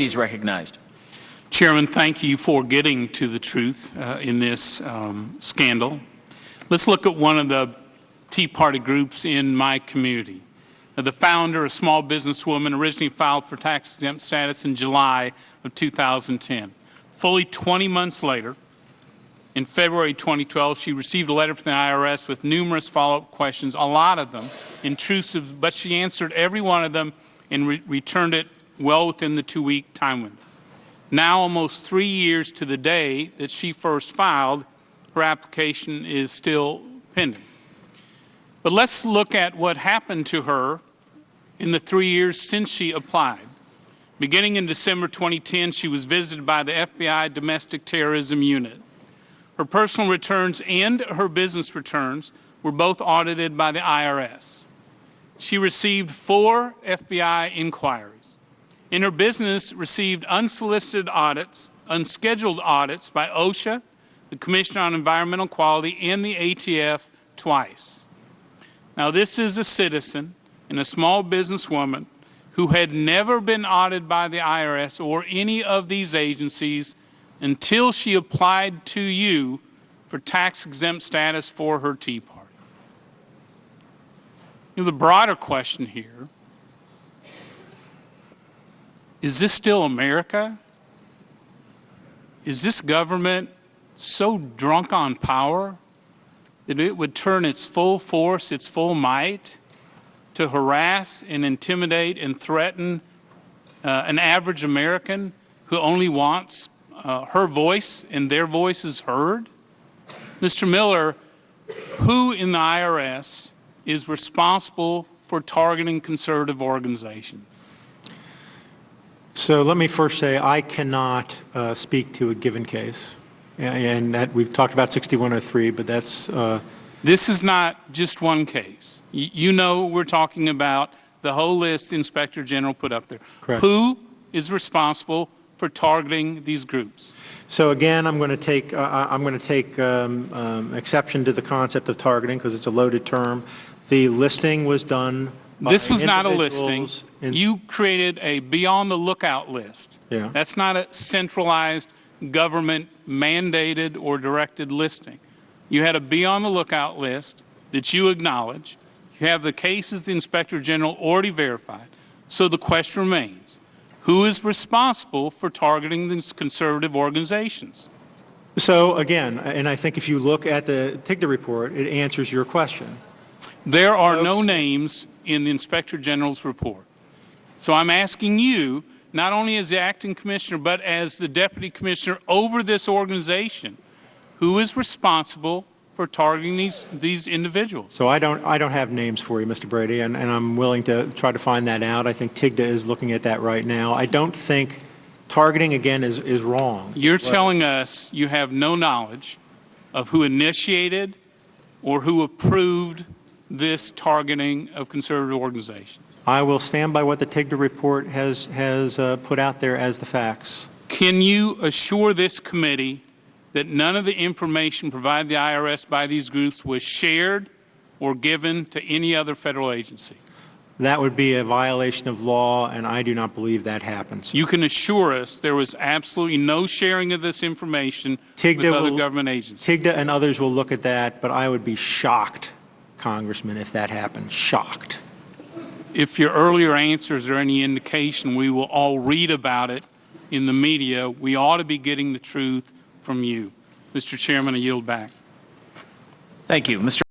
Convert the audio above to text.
He's recognized. Chairman, thank you for getting to the truth in this scandal. Let's look at one of the Tea Party groups in my community. The founder, a small businesswoman, originally filed for tax-exempt status in July of 2010. Fully 20 months later, in February 2012, she received a letter from the IRS with numerous follow-up questions, a lot of them intrusive, but she answered every one of them and returned it well within the 2-week time window. Now, almost 3 years to the day that she first filed, her application is still pending. But let's look at what happened to her in the 3 years since she applied. Beginning in December 2010, she was visited by the FBI Domestic Terrorism Unit. Her personal returns and her business returns were both audited by the IRS. She received 4 FBI inquiries. In her business, received unsolicited audits, unscheduled audits by OSHA, the Commission on Environmental Quality, and the ATF twice. Now, this is a citizen and a small businesswoman who had never been audited by the IRS or any of these agencies until she applied to you for tax-exempt status for her Tea Party. You know, the broader question here, is this still America? Is this government so drunk on power that it would turn its full force, its full might, to harass and intimidate and threaten an average American who only wants her voice and their voices heard? Mr. Miller, who in the IRS is responsible for targeting conservative organizations? So let me first say I cannot speak to a given case, and that we've talked about 6103, but that's... This is not just one case. You know we're talking about the whole list the Inspector General put up there. Correct. Who is responsible for targeting these groups? So again, I'm going to take exception to the concept of targeting because it's a loaded term. The listing was done by This was not a listing. In, you created a be-on-the-lookout list. Yeah. That's not a centralized government-mandated or directed listing. You had a be-on-the-lookout list that you acknowledge. You have the cases the Inspector General already verified. So the question remains, who is responsible for targeting these conservative organizations? So again, and I think if you look at the TIGTA report, it answers your question. There are no names in the Inspector General's report. So I'm asking you, not only as the acting commissioner, but as the deputy commissioner over this organization, who is responsible for targeting these individuals? So I don't have names for you, Mr. Brady, and I'm willing to try to find that out. I think TIGTA is looking at that right now. I don't think targeting, again, is wrong. You're telling us you have no knowledge of who initiated or who approved this targeting of conservative organizations? I will stand by what the TIGTA report has put out there as the facts. Can you assure this committee that none of the information provided the IRS by these groups was shared or given to any other federal agency? That would be a violation of law, and I do not believe that happens. You can assure us there was absolutely no sharing of this information with other government agencies? TIGTA and others will look at that, but I would be shocked, Congressman, if that happened. Shocked. If your earlier answers are any indication, we will all read about it in the media. We ought to be getting the truth from you. Mr. Chairman, I yield back. Thank you. Mr.